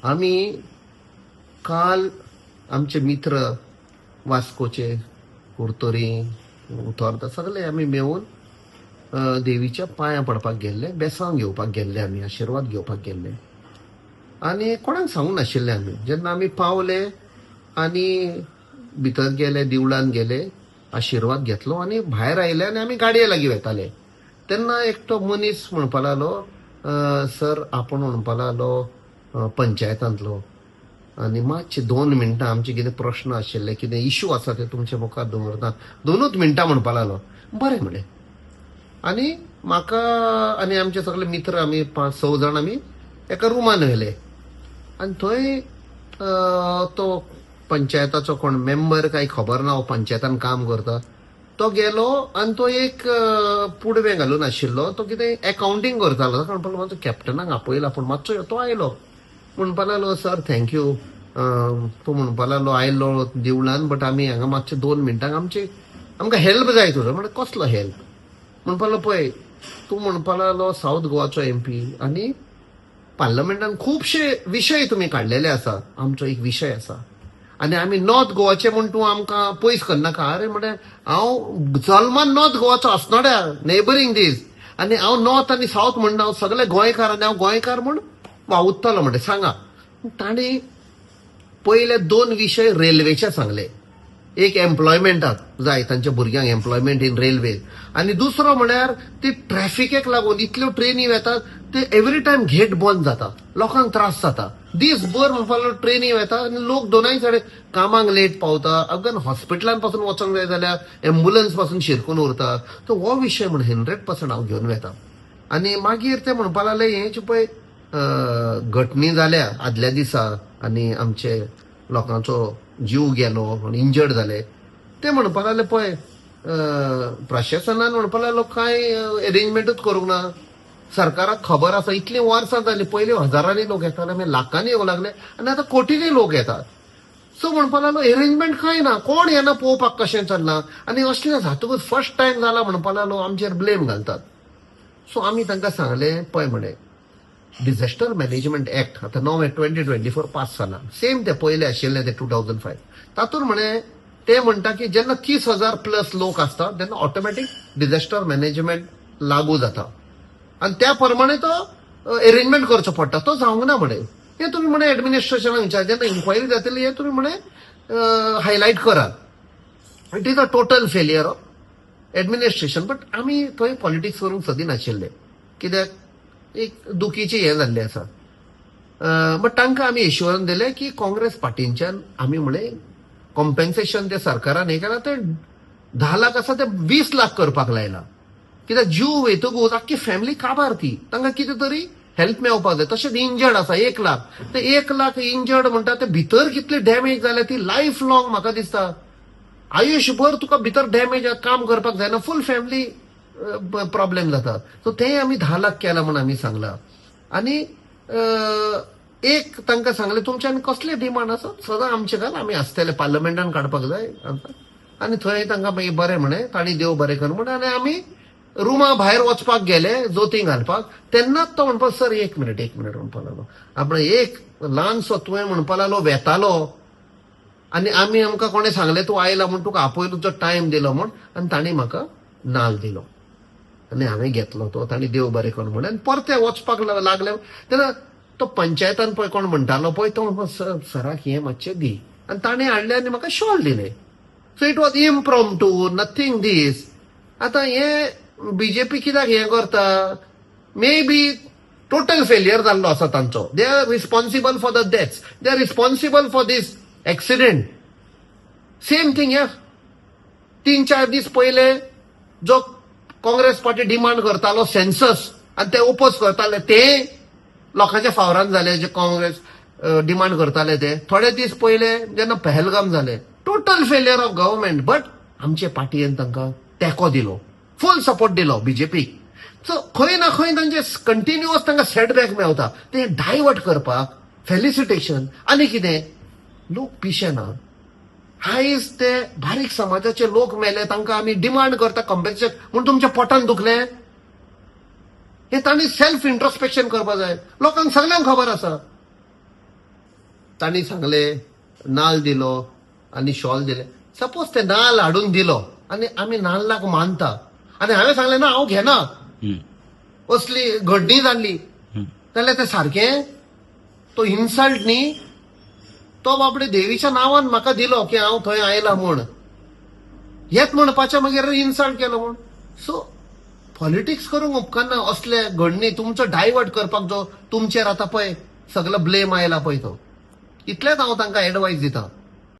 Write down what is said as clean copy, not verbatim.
आम्ही काल आमचे मित्र वास्कोचे कुर्तोरी उतोर्दा सगळे आम्ही मेळून देवीच्या पांया पडपाक गेल्ले, बेसांव घेवपाक गेल्ले, आम्ही आशिर्वाद घेवपाक गेल्ले. आनी कोणाक सांगूंक नाशिल्ले आमी. जेन्ना आमी पावले आनी भितर गेले, देवळान गेले, आशिर्वाद घेतलो आनी भायर आयले आनी आमी गाडये लागीं वेताले. तेन्ना एकटो मनीस म्हणपा लागलो, सर आपण म्हणपा लागलो पंचायतांतलो, आनी मातशे 2 मिनटां आमचे कितें प्रश्न आशिल्ले, कितें इश्यू आसा ते तुमचे मुखार दवरता, 2च मिनटां म्हणपा लागलो. बरें म्हणलें. आनी म्हाका आनी आमचे सगळे मित्र आमी 5-6 जाण आमी एका रुमान व्हेले आनी थंय तो पंचायताचो कोण मेंबर काय खबर ना, पंचायतान काम करता, तो गेलो आनी तो एक पुडवें घालून आशिल्लो, तो कितें अकाउंटिंग करतालो. ताका म्हणपाक लागलो कॅप्टनाक आपयला, पूण मातसो तो आयलो. म्हणपा लागलो, सर थँक्यू. तो म्हणपा लागलो, आयलो देवळान, बट आमी हांगा मातशे 2 मिनटांक आमकां हेल्प जाय तुजो. म्हणजे कसलो हेल्प? म्हणपा लागलो, पळय तूं म्हणपा लागलो साऊथ गोवाचो MP आनी पार्लमेंटान खुबशे विशय तुम्ही काडलेले आसा. आमचो एक विशय आसा आनी आमी नॉर्थ गोवाचे म्हण तूं आमकां पयस करनाका. अरे म्हणजे हांव जल्मान नॉर्थ गोवाचो आसनोड्या, नेबरिंग दीस, आनी हांव नॉर्थ आनी साऊथ म्हणना, हांव सगळे गोंयकार आनी हांव गोंयकार म्हूण वावुरतलो म्हणजे सांगा. तांणी पयले 2 विशय रेल्वेचे सांगले. एक एम्प्लॉयमेंटाक जाय, तांच्या भुरग्यांक एम्प्लॉयमेंट इन रेल्वे, आनी दुसरो म्हळ्यार ती ट्रॅफिकेक लागून इतल्यो ट्रेनी येतात ते एव्हरी टायम गेट बंद जाता, लोकांक त्रास जाता. दीसभर म्हणपाक ट्रेनी येता आनी लोक दोनाय सायडे कामाक लेट पावता. अगन हॉस्पिटलान पासून वचूंक जाय जाल्यार एम्ब्युलन्स पासून शिरकून उरता. तर हो विशय म्हण 100% हांव घेवन वता. आनी मागीर ते म्हणपा लागले, हेच पळय घटनी जाल्या आदल्या दिसा आनी आमचे लोकांचो जीव गेलो आनी इंजर्ड जाले. ते म्हणपा लागले, पळय प्रशासनान म्हणपा लागलो कांय अरेंजमेंटूच करूंक ना. सरकाराक खबर आसा इतली वर्सां जाली, पयलीं हजारांनी लोक येताले, मागीर लाखांनी येवंक लागले आनी आतां कोटींनी लोक येतात. सो म्हणपा लागलो अरेंजमेंट कांय ना, कोण येना पळोवपाक कशें चल्लां. आनी असलें जातकूच फर्स्ट टायम जाला म्हणपा लागलो आमचेर ब्लेम घालतात. सो आमी तांकां सांगलें, पळय म्हणे डिझास्टर मॅनेजमेंट ऍक्ट आतां नवें 2024 पास जाला. सेम ते पयले आशिल्ले ते 2005. तातूंत म्हणे ते म्हणटा की जेन्ना 30,000+ लोक आसता तेन्ना ऑटोमॅटीक डिझास्टर मॅनेजमेंट लागू जाता आनी त्या प्रमाणे तो अरेंजमेंट करचो पडटा. तो जावंक ना म्हणे. हे तुमी म्हणे एडमिनिस्ट्रेशनाक विचार, जेन्ना इन्क्वायरी जातली हे तुमी म्हणे हायलायट करात. It is a total failure of administration. But आमी थंय पॉलिटिक्स करूंक सोदी नाशिल्ले, कित्याक एक दुखीचे हे जाल्ले आसा. बट तांकां आमी एश्युरन्स दिले की काँग्रेस पार्टींच्यान आमी म्हणे कॉम्पेन्सेशन ते सरकारान हे केला, ते 10 लाख आसा ते 20 लाख करपाक लायला. कित्याक जीव वयतकूच आख्खी फॅमिली काबार ती, तांकां कितें तरी हेल्प मेळपाक जाय. तशेंच इंजर्ड आसा 1 लाख, ते 1 लाख इंजर्ड म्हणटा ते भितर कितली डॅमेज जाल्या ती लायफ लॉंग म्हाका दिसता आयुश्यभर तुका भितर डॅमेज काम करपाक जायना, फूल फॅमिली प्रॉब्लेम जाता. सो ते आमी 10 लाख केला म्हणून आमी सांगला. आनी एक तांकां सांगले तुमच्यान कसले डिमांड आसा सदां आमचे घाल, आमी आसतले पार्लमेंटान काडपाक जाय. आनी थंय तांकां मागीर बरें म्हणे, तांणी देव बरें कर म्हणे. आनी आमी रुमा भायर वचपाक गेले जोती घालपाक. तेन्नाच तो म्हणपाक, सर 1 मिनिट म्हणपा लागलो. आपण एक ल्हानसो तुवें म्हणपा लागलो वेतालो आनी आमकां कोणें सांगलें तूं आयला म्हूण, तुका आपयलूचो टायम दिलो म्हूण, आनी तांणी म्हाका नाल दिलो आनी हांवें घेतलो तो. तांणी देव बरें कर म्हणे. आनी परते वचपाक लागले तेन्ना तो पंचायतान पळय कोण म्हणटालो पळय तो म्हणपा, सराक हें मातशें दी. आनी ताणें हाडलें आनी म्हाका शॉल दिलें. So it was impromptu, nothing this. आतां हे बीजेपी कित्याक हें करता? मे बी टोटल फेलियर जाल्लो आसा तांचो. They are responsible for the deaths, they are responsible for these accident. Same thing हे 3-4 दीस पयले जो काँग्रेस पार्टी डिमांड करतालो सेन्सस आनी ते ओपोज करताले, ते लोकांच्या फावरान जाले. जे काँग्रेस डिमांड करताले ते थोडे दीस पयले जेन्ना पहलगाम जाले, total failure of government. But आमचे पार्टीयेन तांकां तेंको दिलो, फूल सपोर्ट दिलो बीजेपीक. सो खंय ना खंय तांचे कंटिन्युअस तांकां सेटबॅक मेवता. ते डायवर्ट करपाक फेलिसिटेशन. आनी कितें लोक पिशेना. आयज ते बारीक समाजाचे लोक मेले, तांकां आमी डिमांड करता कॉम्पेन्सेशन म्हूण तुमच्या पोटान दुखलें. हे तांणी सेल्फ इंट्रोस्पेक्शन करपाक जाय. लोकांक सगळ्यांक खबर आसा. तांणी सांगले नाल दिलो आनी शॉल दिले. सपोज ते नाल हाडून दिलो आनी आमी नाल्लाक मानता आनी हांवें सांगलें ना हांव घेना, असली घडणी जाल्ली, जाल्यार तें सारकें? तो इन्सल्ट न्ही. तो बाबडे देवीच्या नांवान म्हाका दिलो की हांव थंय आयला म्हूण, हेच म्हणपाचें मागीर इन्सल्ट केलो म्हूण. सो पॉलिटिक्स करूंक उपकारना. असले घडणी तुमचो डायवर्ट करपाक जो तुमचेर आतां पळय सगळो ब्लेम आयला पळय तो, इतलेंच हांव तांकां एडवायस दितां.